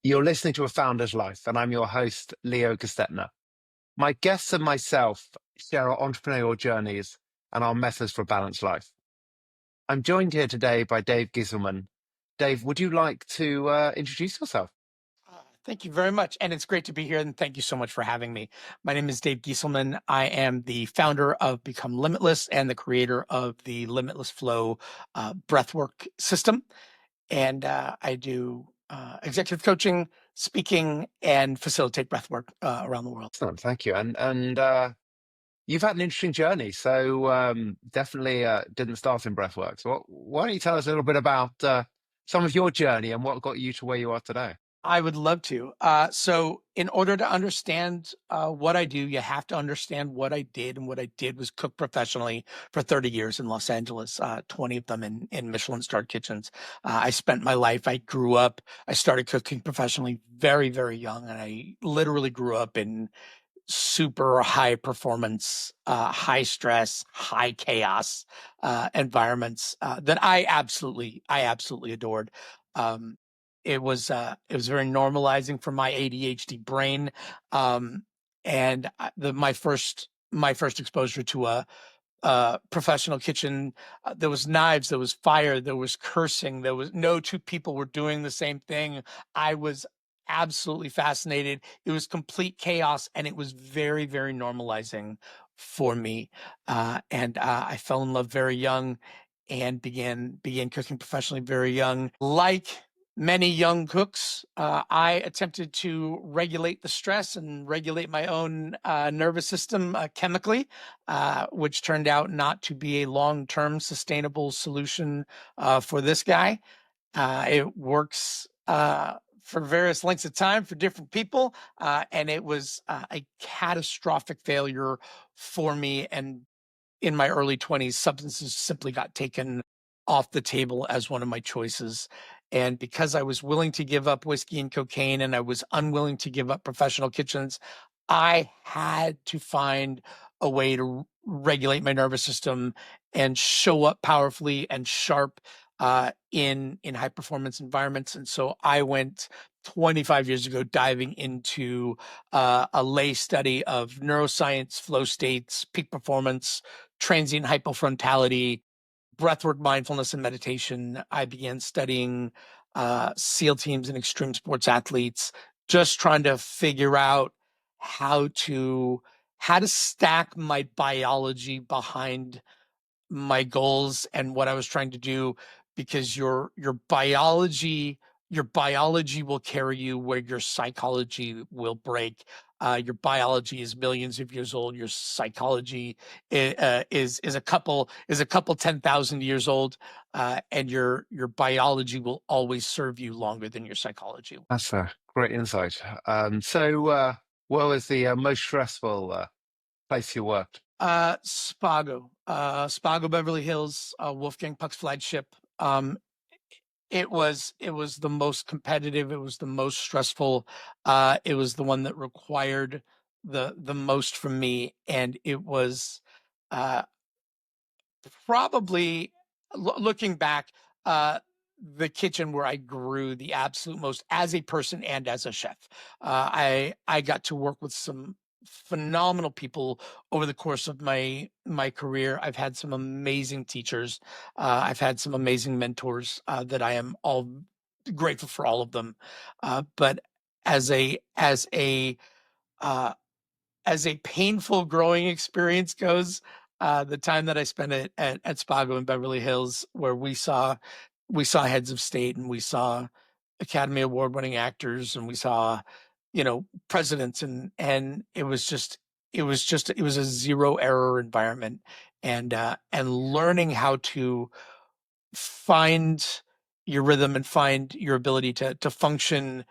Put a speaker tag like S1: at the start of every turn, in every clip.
S1: You're listening to A Founder's Life, and I'm your host, Leo Gestetner. My guests and myself share our entrepreneurial journeys and our methods for a balanced life. I'm joined here today by Dave Gieselman. Dave, would you like to introduce yourself?
S2: Thank you very much. And it's great to be here. And thank you so much for having me. My name is Dave Gieselman. I am the founder of Become Limitless and the creator of the Limitless Flow Breathwork System. And I do executive coaching, speaking, and facilitate breathwork around the world.
S1: Excellent, thank you. And you've had an interesting journey, so definitely didn't start in breathwork. So why don't you tell us a little bit about some of your journey and what got you to where you are today?
S2: I would love to. So in order to understand what I do, you have to understand what I did. And what I did was cook professionally for 30 years in Los Angeles, 20 of them in Michelin-Star kitchens. I spent my life, I grew up, I started cooking professionally very, very young. And I literally grew up in super high performance, high stress, high chaos environments that I absolutely adored. Um, it was very normalizing for my ADHD brain, and my first exposure to a professional kitchen. There was knives, there was fire, there was cursing, there was no two people were doing the same thing. I was absolutely fascinated. It was complete chaos, and it was very, very normalizing for me. And I fell in love very young, and began cooking professionally very young. Like many young cooks, I attempted to regulate the stress and regulate my own nervous system chemically, which turned out not to be a long-term sustainable solution for this guy. It works for various lengths of time for different people, and it was a catastrophic failure for me. And in my early 20s, substances simply got taken off the table as one of my choices. And because I was willing to give up whiskey and cocaine and I was unwilling to give up professional kitchens, I had to find a way to regulate my nervous system and show up powerfully and sharp in high performance environments. And so I went 25 years ago diving into a lay study of neuroscience, flow states, peak performance, transient hypofrontality, breathwork, mindfulness, and meditation. I began studying SEAL teams and extreme sports athletes, just trying to figure out how to stack my biology behind my goals and what I was trying to do, because your biology will carry you where your psychology will break. Your biology is millions of years old. Your psychology is a couple 10,000 years old, and your biology will always serve you longer than your psychology.
S1: That's a great insight. So where was the most stressful place you worked?
S2: Spago, Beverly Hills, Wolfgang Puck's flagship. It was the most competitive. It was the most stressful. It was the one that required the most from me, and it was uh, probably looking back, the kitchen where I grew the absolute most as a person and as a chef. I got to work with some phenomenal people over the course of my career. I've had some amazing teachers. I've had some amazing mentors that I am all grateful for all of them. But as a as a uh, as a painful growing experience goes, the time that I spent at Spago in Beverly Hills, where we saw heads of state and we saw Academy Award winning actors and we saw, presidents, and it was a zero error environment. And learning how to find your rhythm and find your ability to function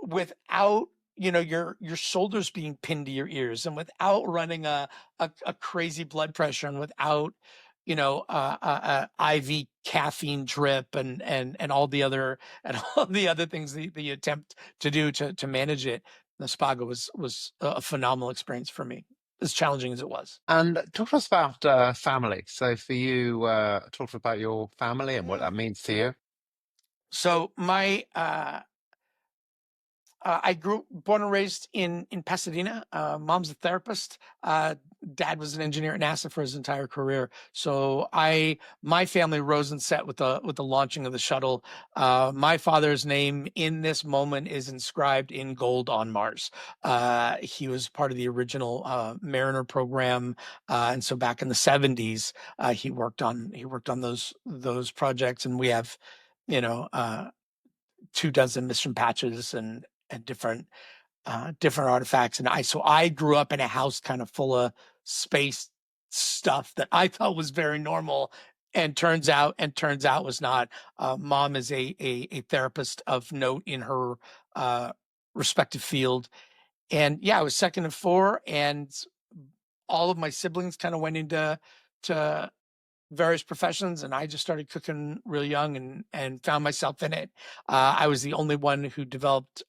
S2: without, your shoulders being pinned to your ears, and without running a crazy blood pressure, and without, IV caffeine drip, and all the other and all the other things that you attempt to do to manage it. The Spago was a phenomenal experience for me, as challenging as it was.
S1: And talk to us about family. So for you, talk about your family and what that means to you.
S2: So I born and raised in Pasadena. Mom's a therapist. Dad was an engineer at NASA for his entire career. So my family rose and set with the launching of the shuttle. My father's name in this moment is inscribed in gold on Mars. He was part of the original Mariner program, and so back in the '70s, he worked on those projects, and we have, you know, 24 mission patches and different artifacts. And I grew up in a house kind of full of space stuff that I thought was very normal, and turns out was not. Mom is a therapist of note in her respective field. And yeah, I was second of four, and all of my siblings kind of went into to various professions, and I just started cooking real young and found myself in it. I was the only one who developed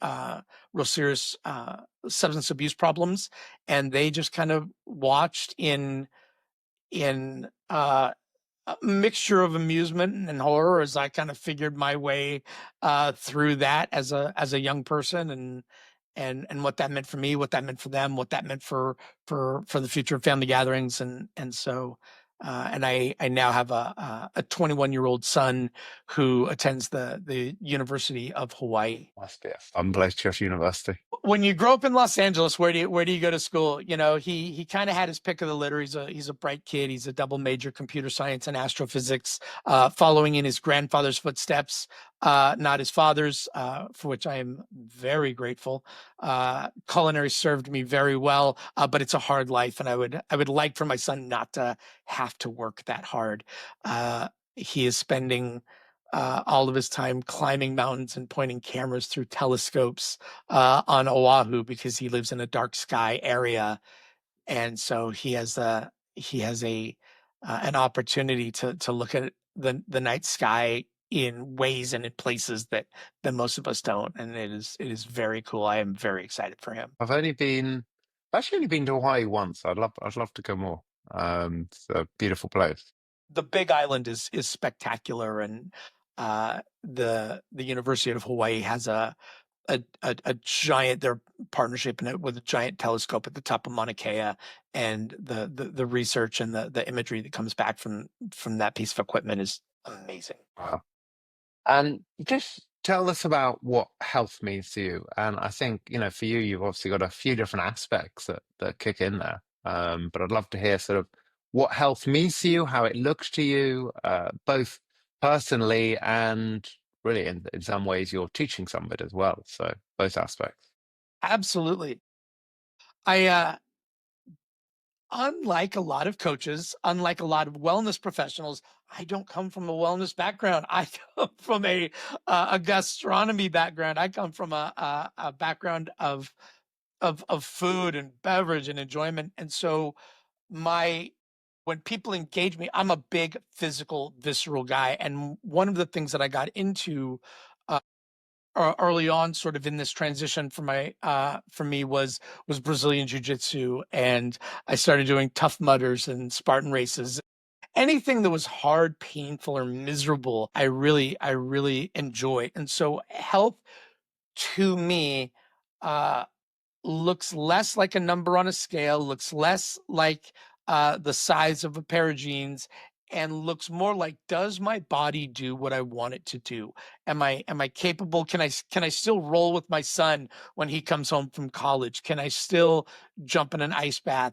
S2: real serious substance abuse problems, and they just kind of watched in a mixture of amusement and horror as I kind of figured my way through that as a young person, and what that meant for me, what that meant for them, what that meant for the future of family gatherings, and so and I now have a 21-year-old son who attends the University of Hawaii.
S1: Must be a fun place, Chess University.
S2: When you grow up in Los Angeles, where do you go to school? You know, he kind of had his pick of the litter. He's a bright kid. He's a double major, computer science and astrophysics, following in his grandfather's footsteps, not his father's, for which I am very grateful. Culinary served me very well, but it's a hard life, and I would like for my son not to have to work that hard. He is spending all of his time climbing mountains and pointing cameras through telescopes on Oahu, because he lives in a dark sky area, and so he has a an opportunity to look at the night sky in ways and in places that most of us don't, and it is very cool. I am very excited for him.
S1: I've actually only been to Hawaii once. I'd love to go more. It's a beautiful place.
S2: The Big Island is spectacular, and the University of Hawaii has a giant, their partnership in it with a giant telescope at the top of Mauna Kea, and the research and the imagery that comes back from that piece of equipment is amazing.
S1: Wow. And just tell us about what health means to you. And I think, for you, you've obviously got a few different aspects that kick in there. But I'd love to hear sort of what health means to you, how it looks to you, both personally and really in some ways you're teaching some of it as well. So both aspects.
S2: Absolutely. I unlike a lot of coaches, unlike a lot of wellness professionals, I don't come from a wellness background. I come from a gastronomy background. I come from a background of food and beverage and enjoyment. And so when people engage me, I'm a big physical, visceral guy. And one of the things that I got into early on, sort of in this transition for me, was Brazilian jiu-jitsu, and I started doing Tough Mudders and Spartan races. Anything that was hard, painful, or miserable, I really enjoy. And so health to me looks less like a number on a scale, looks less like the size of a pair of jeans, and looks more like, does my body do what I want it to do? Am I capable? Can I still roll with my son when he comes home from college? Can I still jump in an ice bath?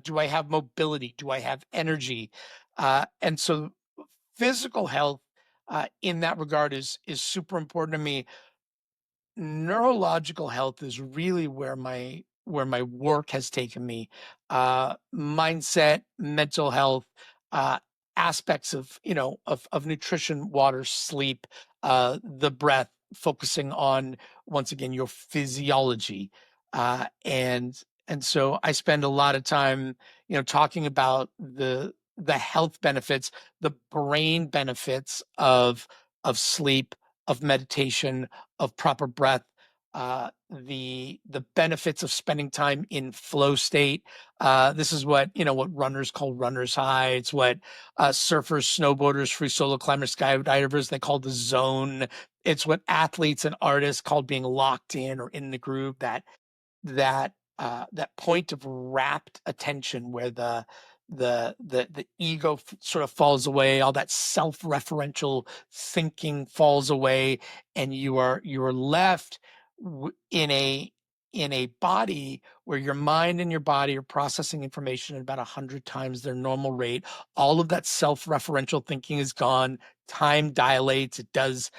S2: Do I have mobility? Do I have energy? And so physical health in that regard is super important to me. Neurological health is really where my work has taken me. Mindset, mental health, uh, aspects of of nutrition, water, sleep, the breath, focusing on, once again, your physiology, and so I spend a lot of time talking about the health benefits, the brain benefits of sleep, of meditation, of proper breath, the benefits of spending time in flow state. This is what what runners call runner's high. It's what surfers, snowboarders, free solo climbers, skydivers, they call the zone. it's what athletes and artists call being locked in or in the groove, that point of rapt attention where the ego sort of falls away, all that self-referential thinking falls away, and you are left in a body where your mind and your body are processing information at about 100 times their normal rate. All of that self-referential thinking is gone. Time dilates. It does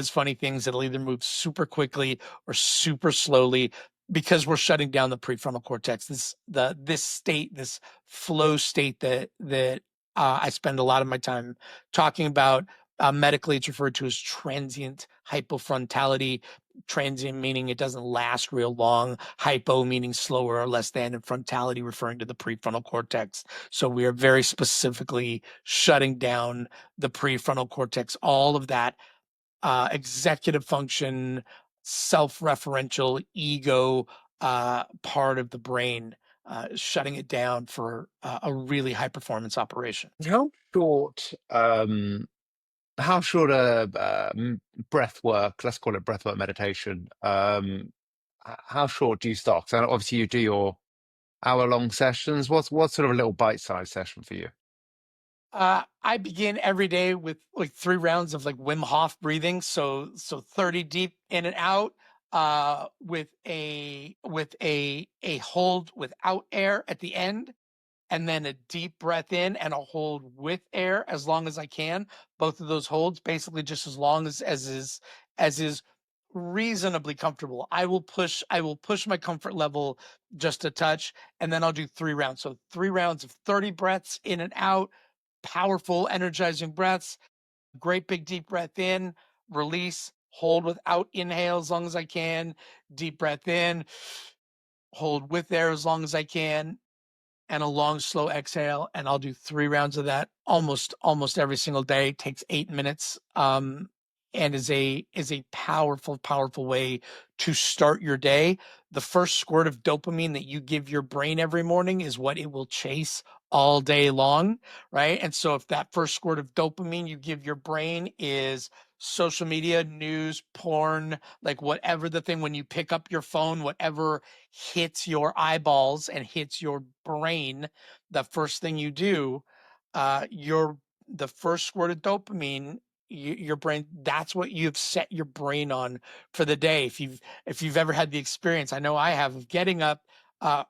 S2: funny things. It'll either move super quickly or super slowly, because we're shutting down the prefrontal cortex. This flow state that I spend a lot of my time talking about. Medically, it's referred to as transient hypofrontality. Transient meaning it doesn't last real long. Hypo meaning slower or less than, and frontality referring to the prefrontal cortex. So we are very specifically shutting down the prefrontal cortex. All of that executive function, self-referential ego part of the brain, shutting it down for a really high performance operation.
S1: How short, how short a breath work, let's call it breath work meditation, how short do you start? So obviously you do your hour-long sessions. What's sort of a little bite-sized session for you?
S2: I begin every day with like 3 rounds of like Wim Hof breathing. So 30 deep in and out, with a hold without air at the end, and then a deep breath in and a hold with air as long as I can. Both of those holds, basically just as long as is reasonably comfortable. I will push my comfort level just a touch, and then I'll do 3 rounds. So 3 rounds of 30 breaths in and out, powerful, energizing breaths. Great big deep breath in, release, hold without inhale as long as I can, deep breath in, hold with air as long as I can, and a long, slow exhale. And I'll do 3 rounds of that almost every single day. It takes 8 minutes. And is a powerful, powerful way to start your day. The first squirt of dopamine that you give your brain every morning is what it will chase all day long, right? And so if that first squirt of dopamine you give your brain is social media, news, porn, like whatever the thing, when you pick up your phone, whatever hits your eyeballs and hits your brain, the first thing you do, your the first squirt of dopamine, your brain, that's what you've set your brain on for the day. If you've ever had the experience, I know I have, of getting up uh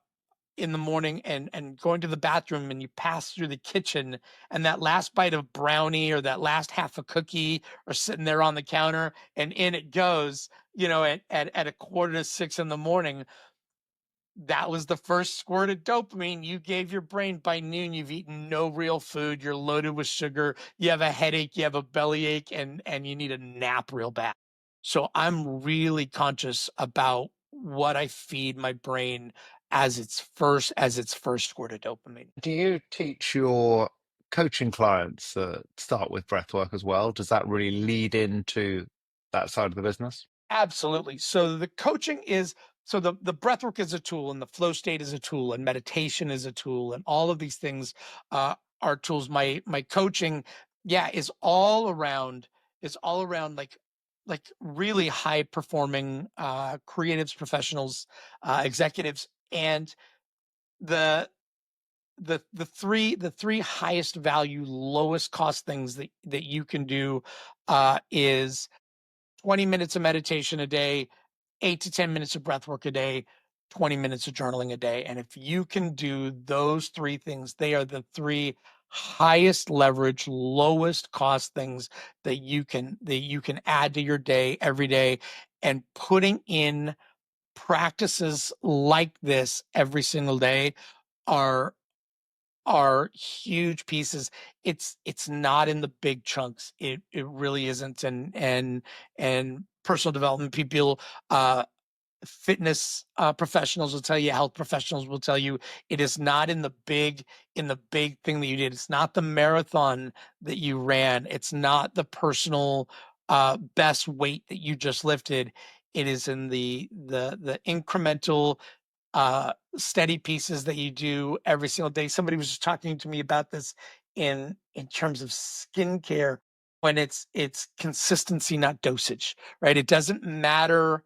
S2: in the morning and going to the bathroom, and you pass through the kitchen, and that last bite of brownie or that last half a cookie are sitting there on the counter, and in it goes, at a 5:45 in the morning. That was the first squirt of dopamine you gave your brain. By noon, you've eaten no real food. You're loaded with sugar. You have a headache. You have a bellyache, and you need a nap real bad. So I'm really conscious about what I feed my brain as its first squirt of dopamine.
S1: Do you teach your coaching clients that start with breath work as well? Does that really lead into that side of the business?
S2: Absolutely. So the breath work is a tool, and the flow state is a tool, and meditation is a tool, and all of these things are tools. My coaching, yeah, is all around like really high performing creatives, professionals, executives, and the the three highest value, lowest cost things that you can do is 20 minutes of meditation a day, 8 to 10 minutes of breath work a day, 20 minutes of journaling a day. And if you can do those three things, they are the three highest leverage, lowest cost things that you can add to your day every day. And putting in practices like this every single day are are huge pieces. It's not in the big chunks. It really isn't. And personal development people, fitness professionals will tell you, health professionals will tell you, it is not in the big thing that you did. It's not the marathon that you ran. It's not the personal best weight that you just lifted. It is in the incremental steady pieces that you do every single day. Somebody was just talking to me about this in terms of skincare. when it's consistency, not dosage, right? It doesn't matter.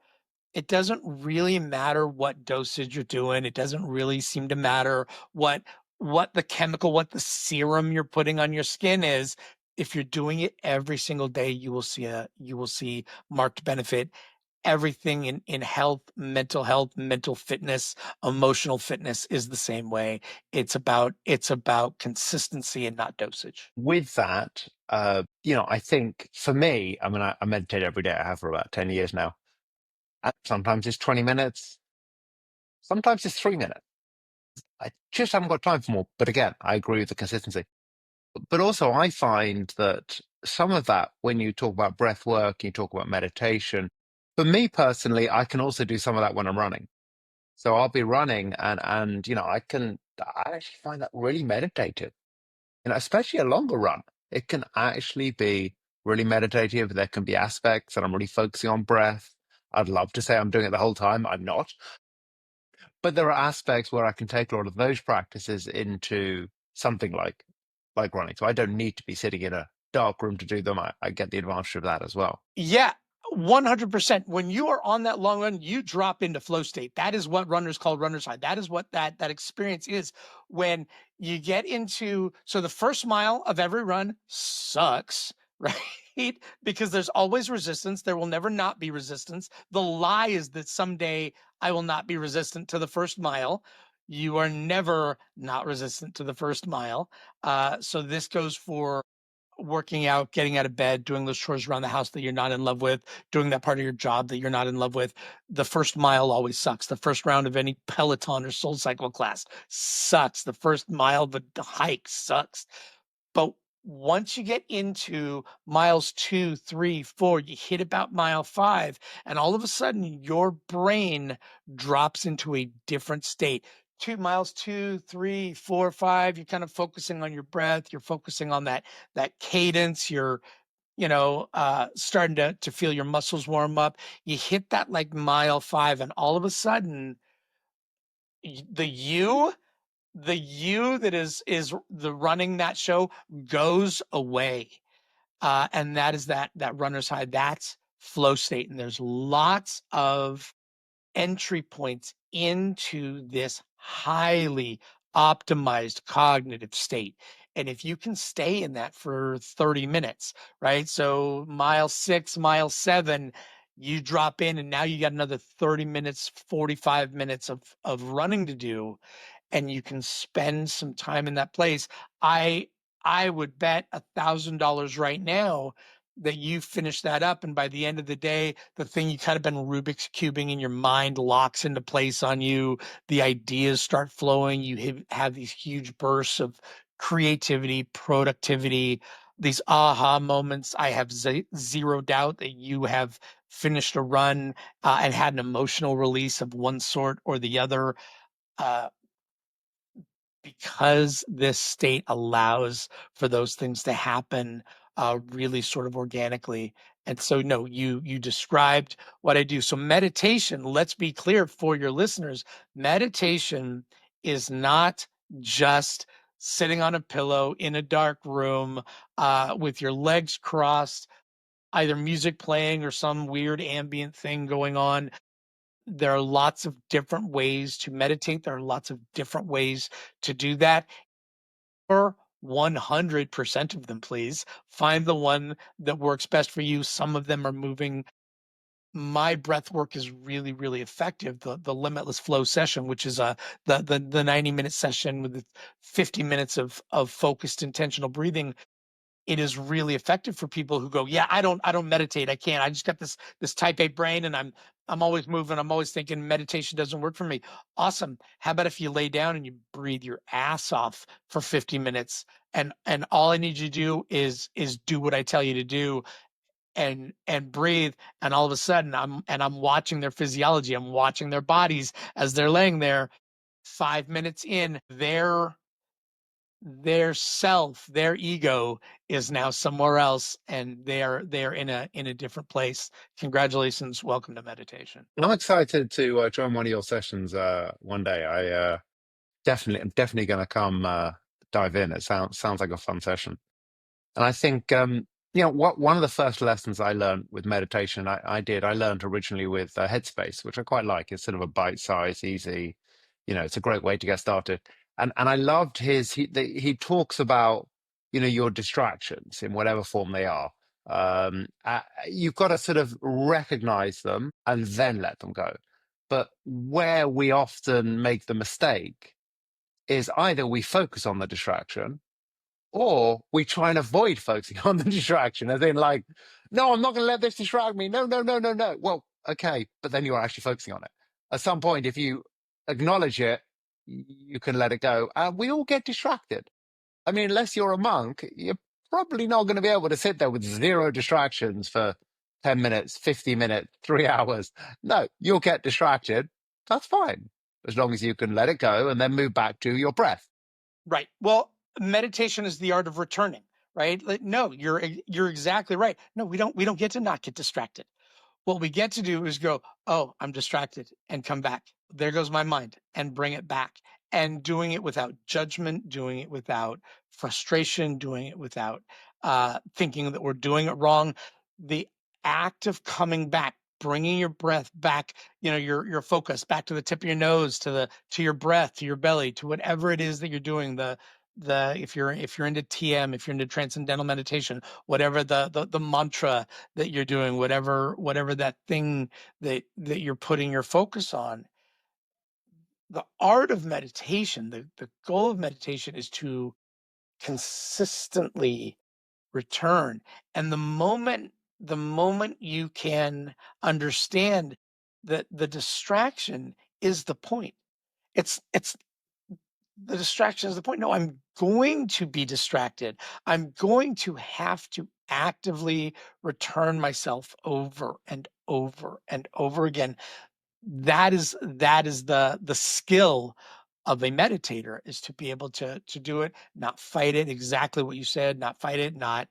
S2: It doesn't really matter what dosage you're doing. It doesn't really seem to matter what the chemical, what the serum you're putting on your skin is. If you're doing it every single day, you will see marked benefit. Everything in health, mental fitness, emotional fitness is the same way. It's about consistency and not dosage.
S1: With that, I think for me, I mean, I meditate every day. I have for about 10 years now. And sometimes it's 20 minutes, sometimes it's 3 minutes. I just haven't got time for more. But again, I agree with the consistency. But also, I find that some of that, when you talk about breath work, you talk about meditation, for me personally, I can also do some of that when I'm running. So I'll be running and I actually find that really meditative, especially a longer run. It can actually be really meditative. There can be aspects that I'm really focusing on breath. I'd love to say I'm doing it the whole time. I'm not. But there are aspects where I can take a lot of those practices into something like running. So I don't need to be sitting in a dark room to do them. I get the advantage of that as well.
S2: Yeah, 100%. When you are on that long run, you drop into flow state. That is what runners call runner's high. That is what that experience is when you get into. So the first mile of every run sucks, right? Because there's always resistance. There will never not be resistance. The lie is that someday I will not be resistant to the first mile. You are never not resistant to the first mile. So this goes for working out, getting out of bed, doing those chores around the house that you're not in love with, doing that part of your job that you're not in love with. The first mile always sucks. The first round of any Peloton or Soul Cycle class sucks. The first mile of the hike sucks. But once you get into miles 2, 3, 4, you hit about mile 5, and all of a sudden your brain drops into a different state. 2 miles, 2, 3, 4, 5, you're kind of focusing on your breath, you're focusing on that cadence, you're starting to feel your muscles warm up. You hit that like mile 5, and all of a sudden the you that is the running that show goes away. And that is that runner's high. That's flow state. And there's lots of entry points into this highly optimized cognitive state. And if you can stay in that for 30 minutes, right? So mile 6, mile 7, you drop in and now you got another 30 minutes, 45 minutes of running to do, and you can spend some time in that place. I would bet $1,000 right now that you finish that up, and by the end of the day, the thing you kind of been Rubik's cubing in your mind locks into place on you. The ideas start flowing. You have these huge bursts of creativity, productivity, these aha moments. I have zero doubt that you have finished a run and had an emotional release of one sort or the other. Uh, because this state allows for those things to happen really sort of organically. And so, no, you described what I do. So meditation, let's be clear for your listeners, meditation is not just sitting on a pillow in a dark room with your legs crossed, either music playing or some weird ambient thing going on. There are lots of different ways to meditate. There are lots of different ways to do that. Or 100% of them, please. Find the one that works best for you. Some of them are moving. My breath work is really, really effective. The Limitless Flow session, which is the 90-minute session with 50 minutes of focused intentional breathing, it is really effective for people who go, yeah, I don't meditate. I can't. I just got this type A brain, and I'm always moving. I'm always thinking meditation doesn't work for me. Awesome. How about if you lay down and you breathe your ass off for 50 minutes, and all I need you to do is do what I tell you to do, and breathe, and all of a sudden I'm watching their physiology. I'm watching their bodies as they're laying there. 5 minutes in, their self, their ego is now somewhere else, and they're in a different place. Congratulations, welcome to meditation.
S1: I'm excited to join one of your sessions one day. I'm definitely going to come dive in. It sounds like a fun session. And I think one of the first lessons I learned with meditation, I learned originally with Headspace, which I quite like. It's sort of a bite-sized, easy, it's a great way to get started. And I loved he talks about, your distractions in whatever form they are. You've got to sort of recognize them and then let them go. But where we often make the mistake is either we focus on the distraction or we try and avoid focusing on the distraction, as in, like, no, I'm not going to let this distract me. No, no, no, no, no. Well, okay, but then you're actually focusing on it. At some point, if you acknowledge it, you can let it go. We all get distracted. I mean, unless you're a monk, you're probably not going to be able to sit there with zero distractions for 10 minutes, 50 minutes, 3 hours. No, you'll get distracted. That's fine, as long as you can let it go and then move back to your breath.
S2: Right. Well, meditation is the art of returning, right? Like, no, you're exactly right. No, we don't get to not get distracted. What we get to do is go, oh, I'm distracted, and come back. There goes my mind, and bring it back. And doing it without judgment, doing it without frustration, doing it without thinking that we're doing it wrong. The act of coming back, bringing your breath back, your focus back to the tip of your nose, to your breath, to your belly, to whatever it is that you're doing. If you're into TM, if you're into transcendental meditation, whatever the mantra that you're doing, whatever that thing that you're putting your focus on. The art of meditation, the goal of meditation is to consistently return. And the moment you can understand that the distraction is the point. It's the distraction is the point. No, I'm going to be distracted. I'm going to have to actively return myself over and over and over again. That is the skill of a meditator, is to be able to do it, not fight it. Exactly what you said, not fight it, not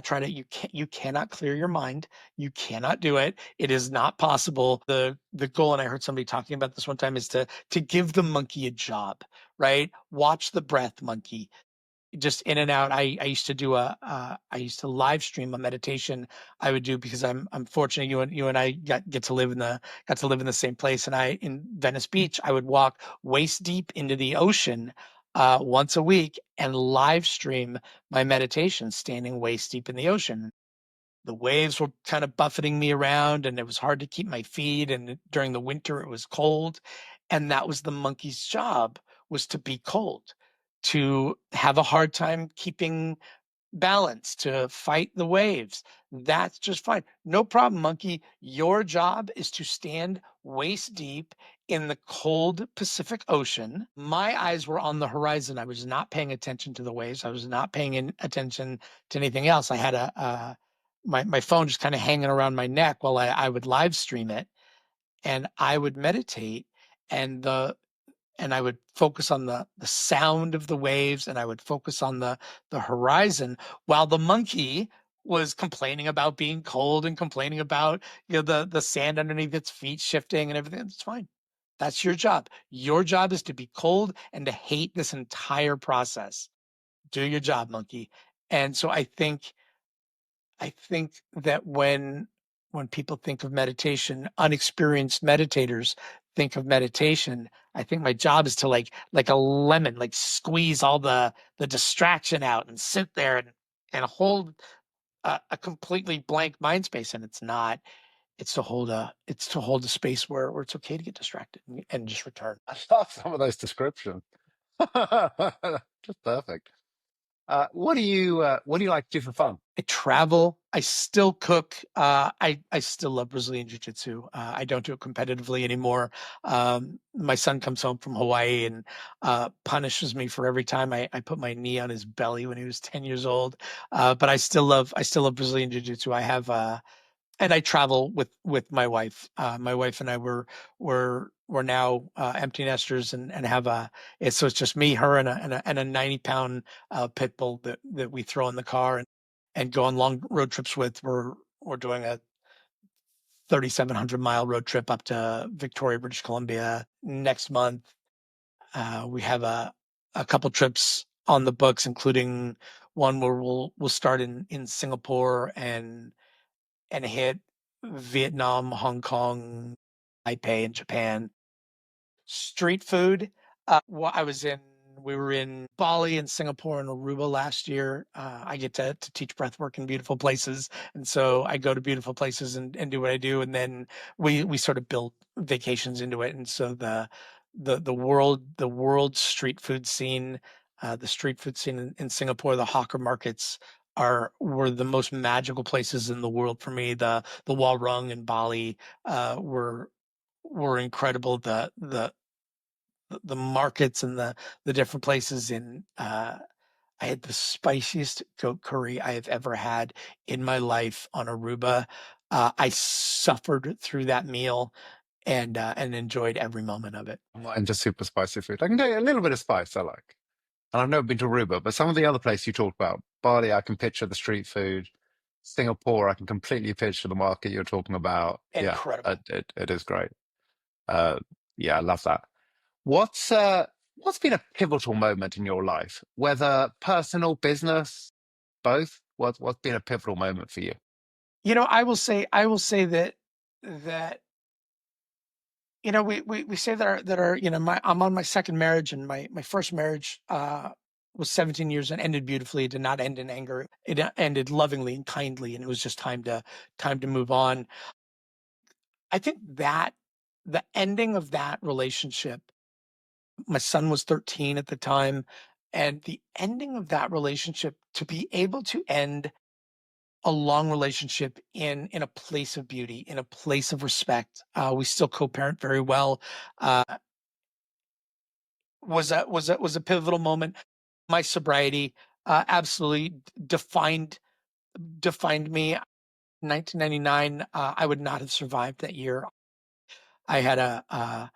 S2: try to. You cannot clear your mind. You cannot do it. It is not possible. The goal, and I heard somebody talking about this one time, is to give the monkey a job, right? Watch the breath, monkey. Just in and out. I used to do I used to live stream a meditation I would do, because I'm fortunate you and I get to live in the same place. And in Venice Beach, I would walk waist deep into the ocean once a week and live stream my meditation standing waist deep in the ocean. The waves were kind of buffeting me around, and it was hard to keep my feet, and during the winter it was cold. And that was the monkey's job, was to be cold, to have a hard time keeping balance, to fight the waves. That's just fine. No problem, monkey. Your job is to stand waist deep in the cold Pacific Ocean. My eyes were on the horizon. I was not paying attention to the waves. I was not paying attention to anything else. I had my phone just kind of hanging around my neck while I would live stream it, and I would meditate, and I would focus on the sound of the waves, and I would focus on the horizon, while the monkey was complaining about being cold and complaining about the sand underneath its feet shifting and everything. It's fine. That's your job. Your job is to be cold and to hate this entire process. Do your job, monkey. And so I think that when people think of meditation, unexperienced meditators think of meditation, I think my job is to like a lemon, like squeeze all the distraction out and sit there and hold a completely blank mind space. And it's not. It's to hold a space where it's okay to get distracted and just return.
S1: I love some of those descriptions. Just perfect. What do you like to do for fun?
S2: I travel. I still cook. I still love Brazilian Jiu-Jitsu. I don't do it competitively anymore. My son comes home from Hawaii and punishes me for every time I put my knee on his belly when he was 10 years old. But I still love Brazilian Jiu-Jitsu. And I travel with my wife. My wife and I we're now empty nesters, and have so it's just me, her, and a 90-pound pit bull that we throw in the car and go on long road trips with. We're doing a 3,700-mile road trip up to Victoria, British Columbia next month. We have a couple trips on the books, including one where we'll start in Singapore and hit Vietnam, Hong Kong, Taipei, and Japan. Street food. We were in Bali and Singapore and Aruba last year. I get to teach breath work in beautiful places. And so I go to beautiful places and do what I do. And then we sort of build vacations into it. And so the world street food scene, the street food scene in Singapore, the hawker markets were the most magical places in the world for me. The Warung in Bali were incredible. The markets and the different places I had the spiciest goat curry I have ever had in my life on Aruba. I suffered through that meal and enjoyed every moment of it.
S1: I'm not into super spicy food. I can do a little bit of spice I like. And I've never been to Aruba, but some of the other places you talked about, Bali, I can picture the street food. Singapore, I can completely picture the market you're talking about. Yeah,
S2: Incredible.
S1: it is great. Uh, yeah, I love that. What's been a pivotal moment in your life, whether personal, business, both? What's been a pivotal moment for you?
S2: I will say that we say that our I'm on my second marriage, and my first marriage was 17 years and ended beautifully. It did not end in anger. It ended lovingly and kindly, and it was just time to move on. I think that the ending of that relationship, my son was 13 at the time, and the ending of that relationship, to be able to end a long relationship in a place of beauty, in a place of respect. We still co-parent very well. Uh, was a pivotal moment. My sobriety absolutely defined me. 1999, I would not have survived that year. I had a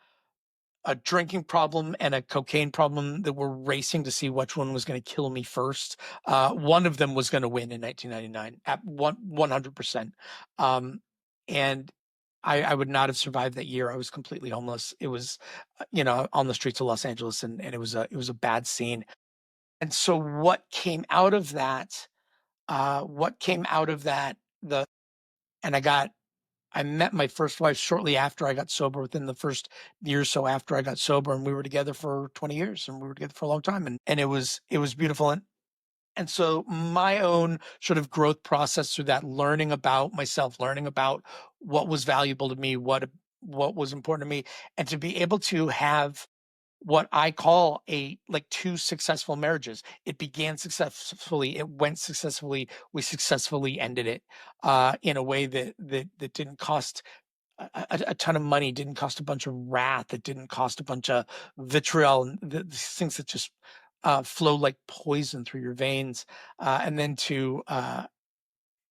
S2: drinking problem and a cocaine problem that were racing to see which one was going to kill me first. One of them was going to win in 1999 at 100%. And I would not have survived that year. I was completely homeless. It was, on the streets of Los Angeles, and it was a bad scene. And so what came out of that, and I met my first wife shortly after I got sober, within the first year or so after I got sober, and we were together for 20 years, and we were together for a long time, and it was beautiful. And so my own sort of growth process through that, learning about myself, learning about what was valuable to me, what was important to me, and to be able to have what I call two successful marriages. It began successfully, it went successfully, we successfully ended it in a way that didn't cost a ton of money, didn't cost a bunch of wrath, it didn't cost a bunch of vitriol, and these things that just flow like poison through your veins.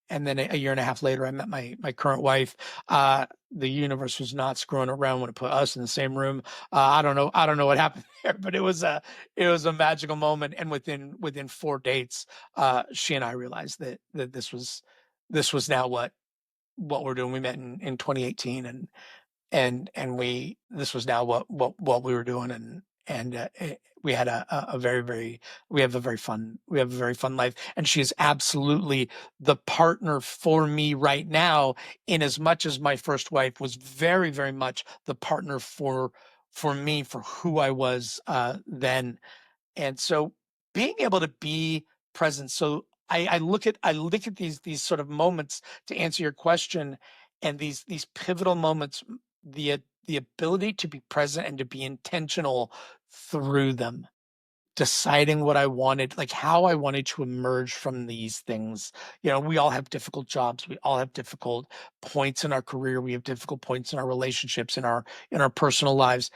S2: And then a year and a half later, I met my current wife. The universe was not screwing around when it put us in the same room. I don't know what happened there, but it was a magical moment. And within 4 dates, she and I realized that this was now what we're doing. We met in 2018, and we this was now what we were doing, and we had a very we have a very fun life, and she is absolutely the partner for me right now, in as much as my first wife was very much the partner for me, for who I was then. And so being able to be present. So I look at these sort of moments, to answer your question, and these pivotal moments, the ability to be present and to be intentional through them, deciding what I wanted, like how I wanted to emerge from these things. We all have difficult jobs. We all have difficult points in our career. We have difficult points in our relationships, in our personal lives,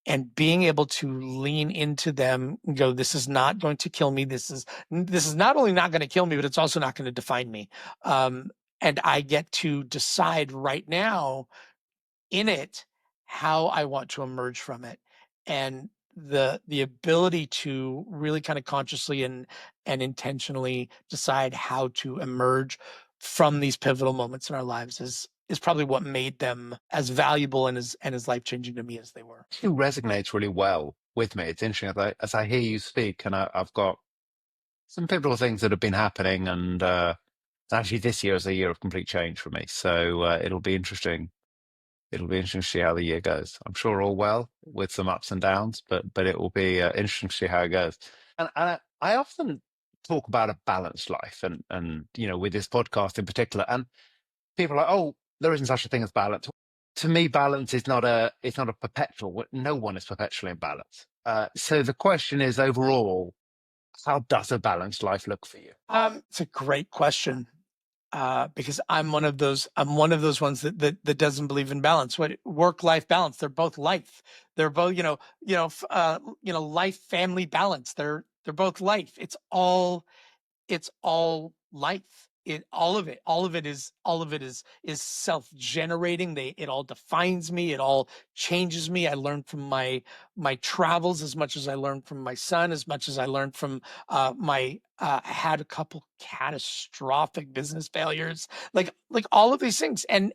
S2: and being able to lean into them and go, this is not going to kill me. This is not only not going to kill me, but it's also not going to define me. And I get to decide right now in it how I want to emerge from it. And the ability to really kind of consciously and intentionally decide how to emerge from these pivotal moments in our lives is probably what made them as valuable and as life-changing to me as they were.
S1: It resonates really well with me. It's interesting as I hear you speak, and I've got some pivotal things that have been happening, and actually this year is a year of complete change for me. So it'll be interesting. It'll be interesting to see how the year goes. I'm sure all well with some ups and downs, but it will be interesting to see how it goes. And I often talk about a balanced life, and with this podcast in particular, and people are like, oh, there isn't such a thing as balance. To me, balance is not a it's not a perpetual. No one is perpetually in balance. So the question is, overall, how does a balanced life look for you?
S2: It's a great question. Because I'm one of those ones that doesn't believe in balance. What work-life balance? They're both life. They're both, life, family balance. They're both life. It's all life. All of it is self-generating. It all defines me. It all changes me. I learned from my travels as much as I learned from my son, as much as I learned from my I had a couple catastrophic business failures, like all of these things. And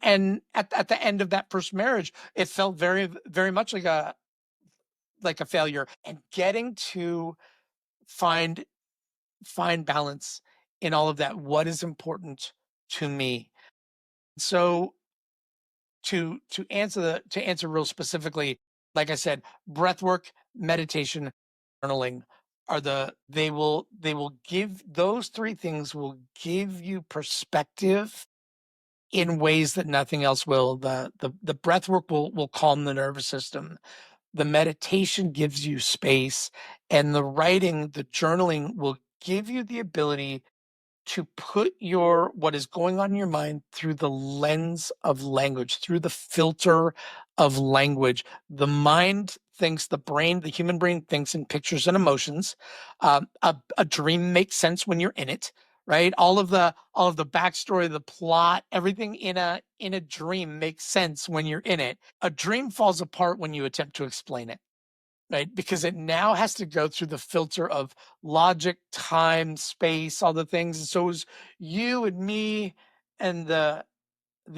S2: at the end of that first marriage, it felt very, very much like a failure. And getting to find balance in all of that. What is important to me? So to answer real specifically, like I said, breath work, meditation, journaling are they will give those three things will give you perspective in ways that nothing else will. The breath work will calm the nervous system. The meditation gives you space, and the writing, the journaling will give you the ability to put what is going on in your mind through the lens of language, through the filter of language. The human brain thinks in pictures and emotions. A dream makes sense when you're in it, right? All of the backstory, the plot, everything in a dream makes sense when you're in it. A dream falls apart when you attempt to explain it, right? Because it now has to go through the filter of logic, time, space, all the things. And so it was you and me, and the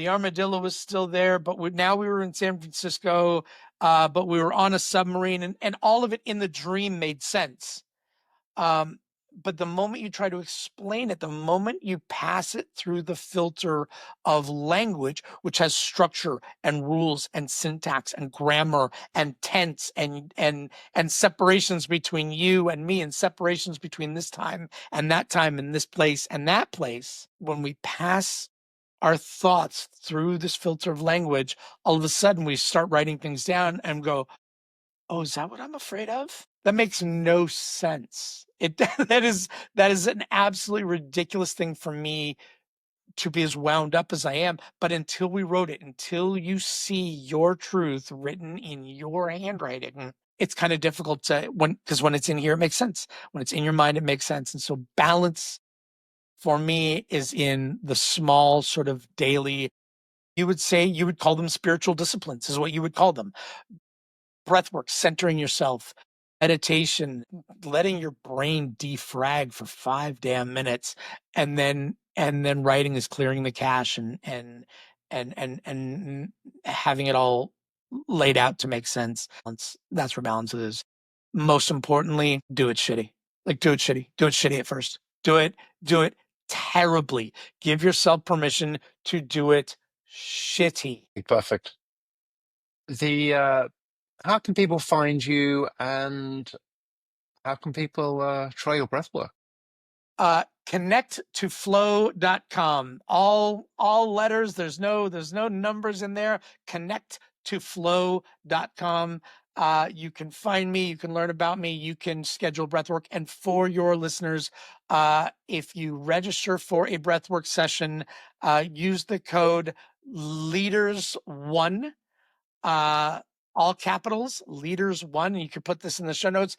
S2: armadillo was still there, but now we were in San Francisco, but we were on a submarine, and all of it in the dream made sense. Um, but the moment you try to explain it, the moment you pass it through the filter of language, which has structure and rules and syntax and grammar and tense and separations between you and me, and separations between this time and this place and that place, when we pass our thoughts through this filter of language, all of a sudden we start writing things down and go, oh, is that what I'm afraid of? That makes no sense. That is an absolutely ridiculous thing for me to be as wound up as I am. But until we wrote it, until you see your truth written in your handwriting, it's kind of difficult because when it's in here, it makes sense. When it's in your mind, it makes sense. And so balance for me is in the small sort of daily, you would call them spiritual disciplines, is what you would call them. Breath work, centering yourself, meditation, letting your brain defrag for 5 damn minutes, and then writing is clearing the cache, and having it all laid out to make sense. That's where balance is. Most importantly, do it shitty. Do it shitty. Do it shitty at first. Do it terribly. Give yourself permission to do it shitty.
S1: Perfect. The How can people find you, and how can people try your breath work?
S2: Connect to flow.com. All letters. There's no numbers in there. Connect to flow.com. You can find me, you can learn about me, you can schedule breathwork. And for your listeners, if you register for a breathwork session, use the code leaders1, all capitals, leaders1. And you can put this in the show notes.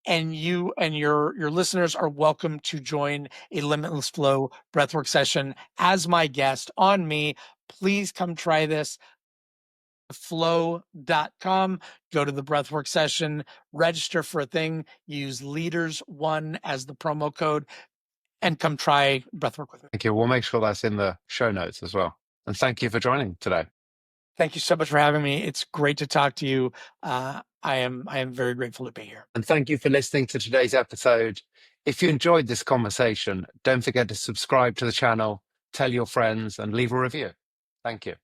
S2: And you and your listeners are welcome to join a Limitless Flow breathwork session as my guest on me. Please come try this. Flow.com. Go to the breathwork session, register for a thing, use leaders1 as the promo code, and come try breathwork with me.
S1: Thank you. We'll make sure that's in the show notes as well. And thank you for joining today.
S2: Thank you so much for having me. It's great to talk to you. I am very grateful to be here.
S1: And thank you for listening to today's episode. If you enjoyed this conversation, don't forget to subscribe to the channel, tell your friends, and leave a review. Thank you.